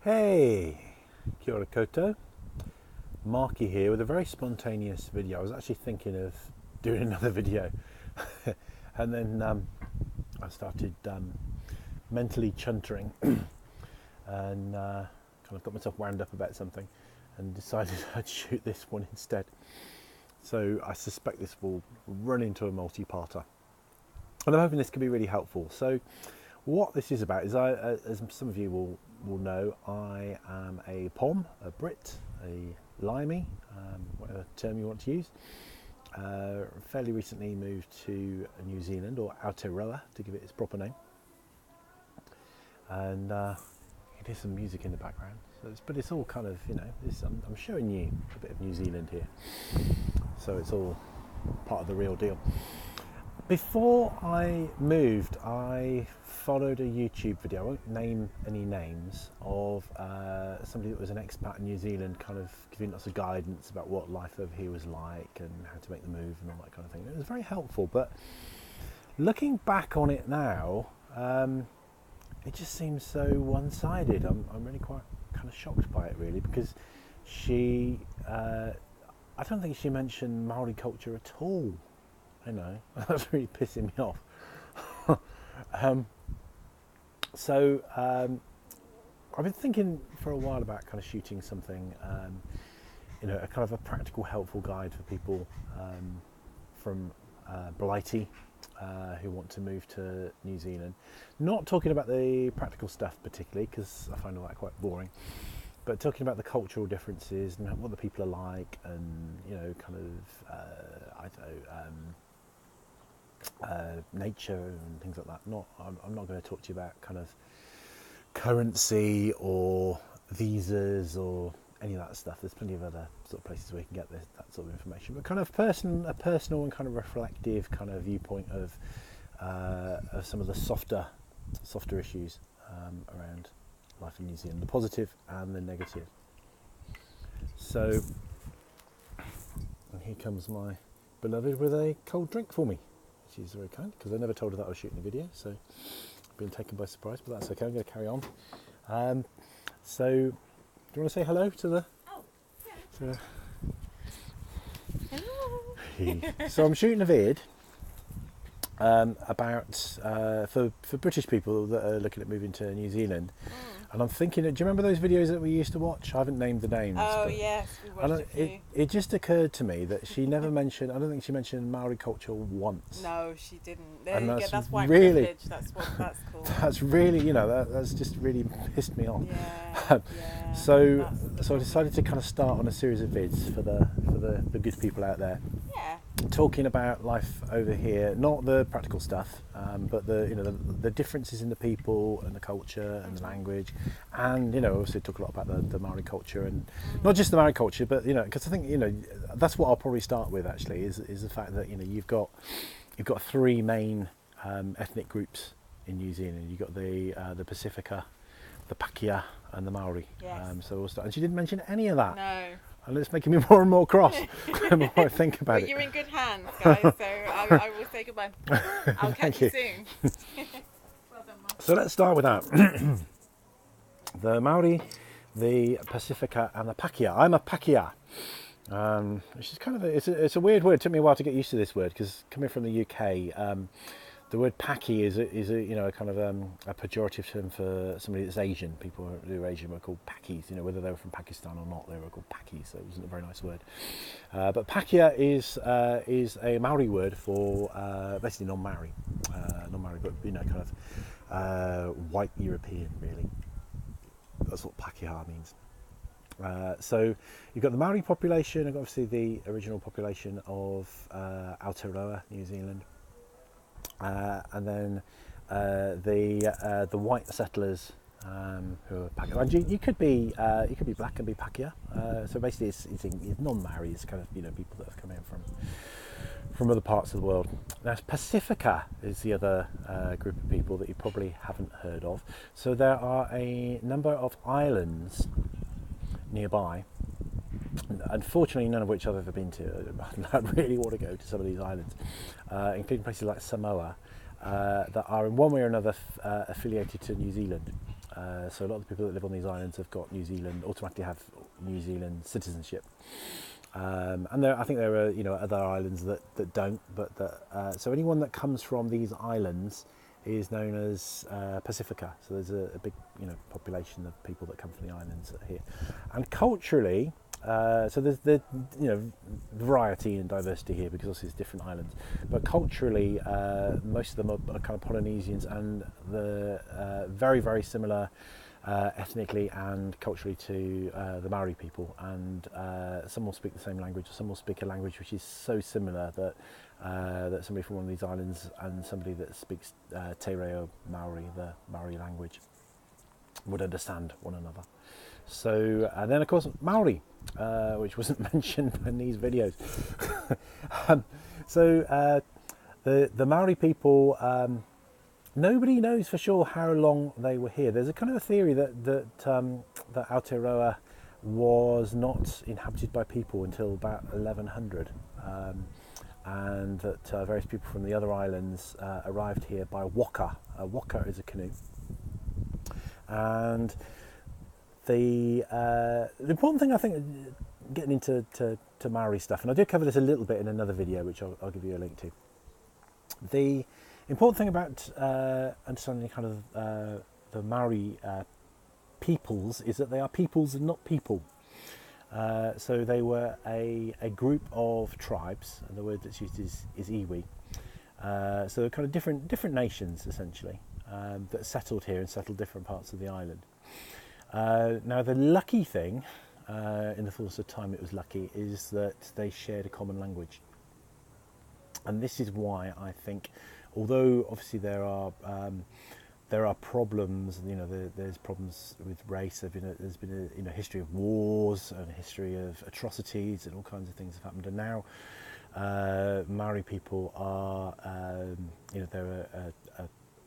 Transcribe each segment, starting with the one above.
Hey, kia ora koutou. Markie here with a very spontaneous video. I was actually thinking of doing another video and then I started mentally chuntering and kind of got myself wound up about something and decided I'd shoot this one instead. So I suspect this will run into a multi-parter. And I'm hoping this can be really helpful. So what this is about is, as some of you will know, I am a POM, a Brit, a Limey, whatever term you want to use. Fairly recently moved to New Zealand, or Aotearoa to give it its proper name. And you can hear some music in the background. But it's all kind of, I'm showing you a bit of New Zealand here. So it's all part of the real deal. Before I moved, I followed a YouTube video, I won't name any names, of somebody that was an expat in New Zealand, kind of giving lots of guidance about what life over here was like and how to make the move and all that kind of thing. It was very helpful, but looking back on it now, it just seems so one-sided. I'm really quite kind of shocked by it, really, because she, I don't think she mentioned Maori culture at all. I know, that's really pissing me off. I've been thinking for a while about kind of shooting something, a kind of a practical, helpful guide for people from Blighty who want to move to New Zealand. Not talking about the practical stuff particularly, because I find all that quite boring, but talking about the cultural differences and what the people are like, and kind of nature and things like that. I'm not going to talk to you about kind of currency or visas or any of that stuff. There's plenty of other sort of places where you can get that sort of information. But kind of a personal and kind of reflective kind of viewpoint of some of the softer issues around life in New Zealand, the positive and the negative. So, and here comes my beloved with a cold drink for me. She's very kind, because I never told her that I was shooting a video, so I've been taken by surprise, but that's okay. I'm going to carry on. So, do you want to say hello to the? Oh, yeah. Hello. So I'm shooting a vid about for British people that are looking at moving to New Zealand. And I'm thinking, do you remember those videos that we used to watch? I haven't named the names. Oh, yes, we watched it just occurred to me that she never mentioned, I don't think she mentioned Maori culture once. No, she didn't. And That's white really, privilege. That's cool. That's really, that's just really pissed me off. Yeah. So I decided to kind of start on a series of vids for the good people out there. Yeah. Talking about life over here, not the practical stuff, but the differences in the people and the culture and the language, and obviously talk a lot about the Maori culture, and not just the Maori culture, but because I think that's what I'll probably start with actually is the fact that you've got three main ethnic groups in New Zealand. You've got the Pacifica, the Pakeha, and the Maori. Yes. So we'll start, and she didn't mention any of that. No. And it's making me more and more cross the more I think about But it. you're in good hands, guys, so I will say goodbye. I'll catch you soon. Well done, Mark. So let's start with that. The Maori, the Pacifica, and the Pakeha. I'm a Pakeha, which is kind of it's a weird word. It took me a while to get used to this word, because coming from the UK, the word Paki is a kind of a pejorative term for somebody that's Asian. People who are Asian were called Pakis. Whether they were from Pakistan or not, they were called Pakis. So it wasn't a very nice word. But Pakeha is a Maori word for basically non-Maori, but kind of white European, really. That's what Pakeha means. So you've got the Maori population, and obviously the original population of Aotearoa, New Zealand. And then the white settlers who are Pakeha. And you could be black and be Pakeha. So basically, it's non-Maori. It's kind of people that have come in from other parts of the world. Now, Pacifica is the other group of people that you probably haven't heard of. So there are a number of islands nearby. Unfortunately, none of which I've ever been to. I really want to go to some of these islands, including places like Samoa, that are in one way or another affiliated to New Zealand. So a lot of the people that live on these islands have got automatically have New Zealand citizenship. And I think there are other islands that don't, but so anyone that comes from these islands is known as Pacifica. So there's a big population of people that come from the islands here, and culturally, so there's variety and diversity here because obviously it's different islands, but culturally most of them are kind of Polynesians, and the very, very similar ethnically and culturally to the Maori people, and some will speak the same language, or some will speak a language which is so similar that that somebody from one of these islands and somebody that speaks Te Reo Maori, the Maori language, would understand one another. So, and then of course Maori, which wasn't mentioned in these videos. The Maori people, nobody knows for sure how long they were here. There's a kind of a theory that Aotearoa was not inhabited by people until about 1100, and that various people from the other islands arrived here by waka. A waka is a canoe, and the important thing, I think, getting into to Maori stuff, and I do cover this a little bit in another video, which I'll give you a link to. The important thing about understanding kind of the Maori peoples is that they are peoples and not people. So they were a group of tribes, and the word that's used is iwi. So they're kind of different nations essentially that settled here and settled different parts of the island. Now the lucky thing, in the fullness of time it was lucky, is that they shared a common language. And this is why I think, although obviously there are problems, there's problems with race. There's been a history of wars and a history of atrocities, and all kinds of things have happened. And now Maori people are, they're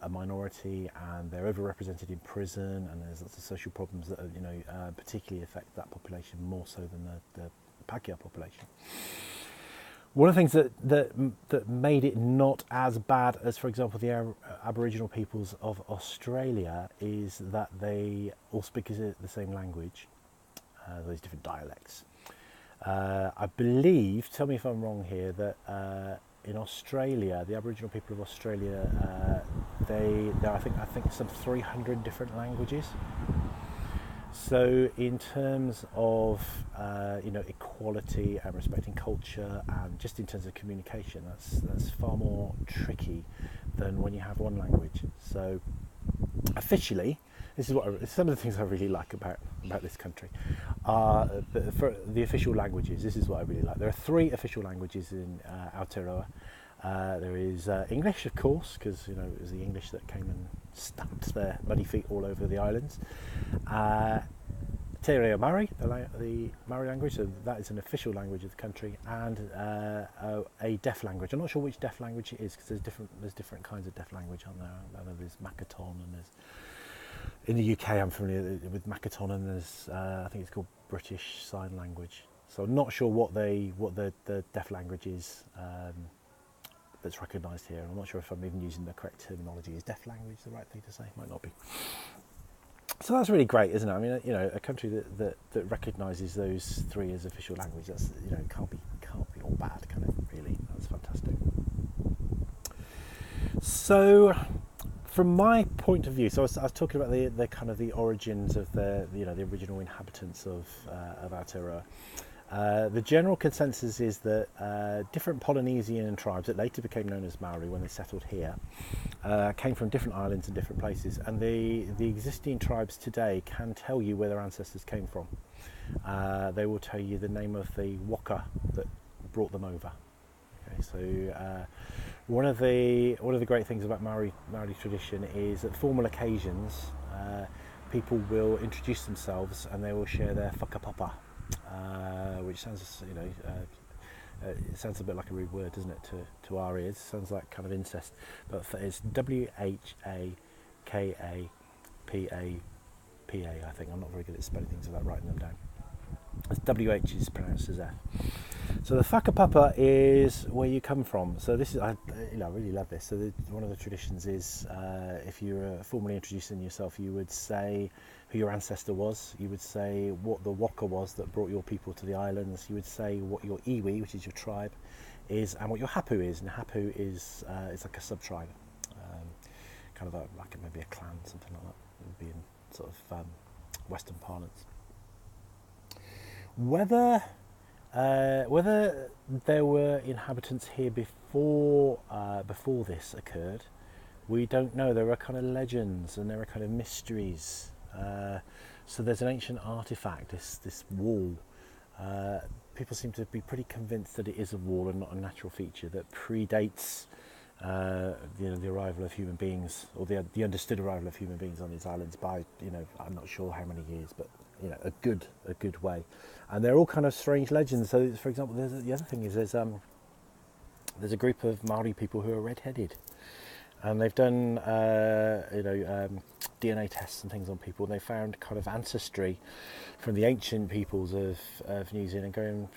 a minority, and they're overrepresented in prison, and there's lots of social problems that particularly affect that population more so than the Pakeha population. One of the things that made it not as bad as, for example, the Aboriginal peoples of Australia is that they all speak the same language, those different dialects. I believe, tell me if I'm wrong here, that in Australia, the Aboriginal people of Australia, there are, I think some 300 different languages. So in terms of equality and respecting culture, and just in terms of communication, that's far more tricky than when you have one language. So officially, this is some of the things I really like about this country are the official languages. This is what I really like. There are 3 official languages in Aotearoa. There is English, of course, because it was the English that came and stamped their muddy feet all over the islands. Te Reo Maori, the Maori language, so that is an official language of the country, and a deaf language. I'm not sure which deaf language it is, because there's different kinds of deaf language, aren't there? I know there's Makaton, and there's, in the UK I'm familiar with Makaton, and there's I think it's called British Sign Language. So I'm not sure what the deaf language is that's recognised here. I'm not sure if I'm even using the correct terminology. Is deaf language the right thing to say? Might not be. So that's really great, isn't it? I mean, a country that recognises those 3 as official language, that's can't be all bad, can it? Really, that's fantastic. So, from my point of view, so I was talking about the kind of the origins of the original inhabitants of Aotearoa. The general consensus is that different Polynesian tribes that later became known as Maori when they settled here came from different islands and different places, and the existing tribes today can tell you where their ancestors came from. They will tell you the name of the waka that brought them over. Okay, so one of the great things about Maori tradition is at formal occasions people will introduce themselves and they will share their whakapapa. Which sounds, it sounds a bit like a rude word, doesn't it, to our ears? It sounds like kind of incest, but it's WHAKAPAPA. I think I'm not very good at spelling things without writing them down. As WH is pronounced as F. So the whakapapa is where you come from. So this is, I really love this. So one of the traditions is, if you were formally introducing yourself, you would say who your ancestor was. You would say what the waka was that brought your people to the islands. You would say what your iwi, which is your tribe, is, and what your hapu is. And hapu is like a sub-tribe, kind of like maybe a clan, something like that. It would be in sort of Western parlance. Whether there were inhabitants here before this occurred, we don't know. There are kind of legends and there are kind of mysteries. So there's an ancient artifact, this wall. People seem to be pretty convinced that it is a wall and not a natural feature that predates the arrival of human beings, or the understood arrival of human beings on these islands by, I'm not sure how many years, but a good way. And they're all kind of strange legends. So, for example, the other thing is there's a group of Maori people who are red-headed, and they've done DNA tests and things on people. And they found kind of ancestry from the ancient peoples of New Zealand, going,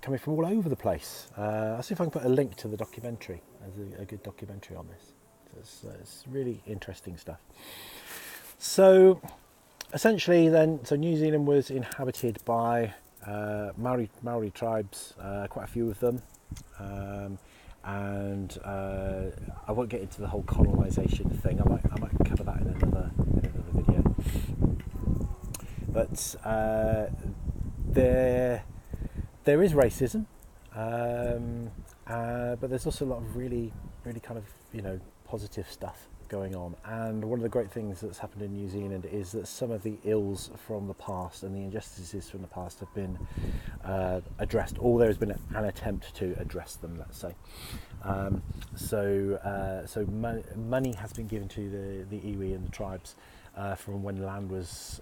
coming from all over the place. I'll see if I can put a link to the documentary. There's a good documentary on this. So it's really interesting stuff. So essentially then, so New Zealand was inhabited by Maori tribes, quite a few of them. And I won't get into the whole colonisation thing. I might cover that in another video. But there is racism, but there's also a lot of really kind of positive stuff going on. And one of the great things that's happened in New Zealand is that some of the ills from the past and the injustices from the past have been addressed, or there has been an attempt to address them, let's say. So money has been given to the iwi and the tribes from when land was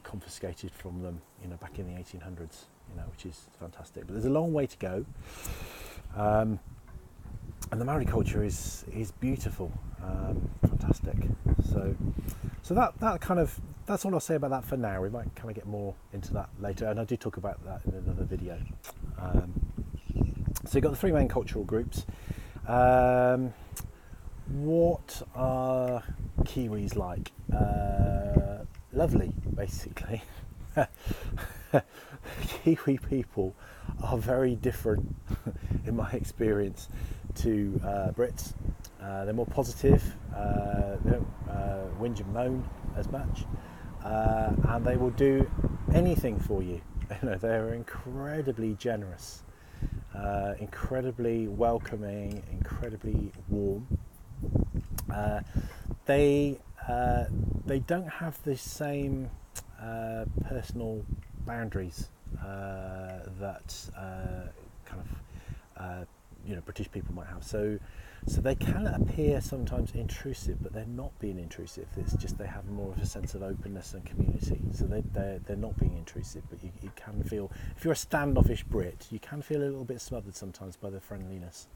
confiscated from them back in the 1800s, which is fantastic. But there's a long way to go. And the Maori culture is beautiful, fantastic. So that kind of, that's all I'll say about that for now. We might kind of get more into that later, and I do talk about that in another video. So you've got the three main cultural groups. What are Kiwis like? Lovely, basically. Kiwi people are very different, in my experience, to Brits. They're more positive, they don't whinge and moan as much, and they will do anything for you. They're incredibly generous, incredibly welcoming, incredibly warm. They don't have the same personal boundaries that kind of British people might have. So they can appear sometimes intrusive, but they're not being intrusive. It's just they have more of a sense of openness and community. So they're not being intrusive, but you can feel, if you're a standoffish Brit, you can feel a little bit smothered sometimes by the friendliness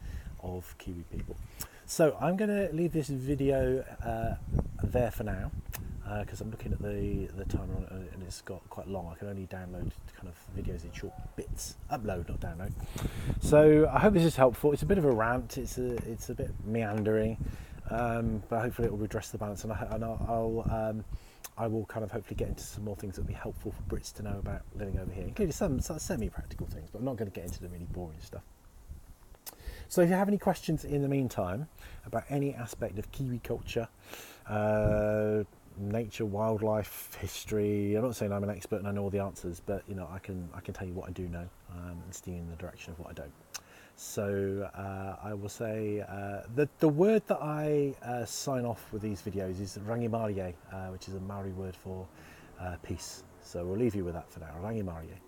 of Kiwi people. So I'm going to leave this video there for now, because I'm looking at the timer on it and it's got quite long. I can only download kind of videos in short bits. Upload, not download. So I hope this is helpful. It's a bit of a rant. It's a bit meandering, but hopefully it will redress the balance. And I will kind of hopefully get into some more things that will be helpful for Brits to know about living over here, including some semi-practical things. But I'm not going to get into the really boring stuff. So if you have any questions in the meantime about any aspect of Kiwi culture, nature, wildlife, history, I'm not saying I'm an expert and I know all the answers, but I can tell you what I do know and steer in the direction of what I don't. So I will say the word that I sign off with these videos is Rangimarie, which is a Maori word for peace. So we'll leave you with that for now, Rangimarie.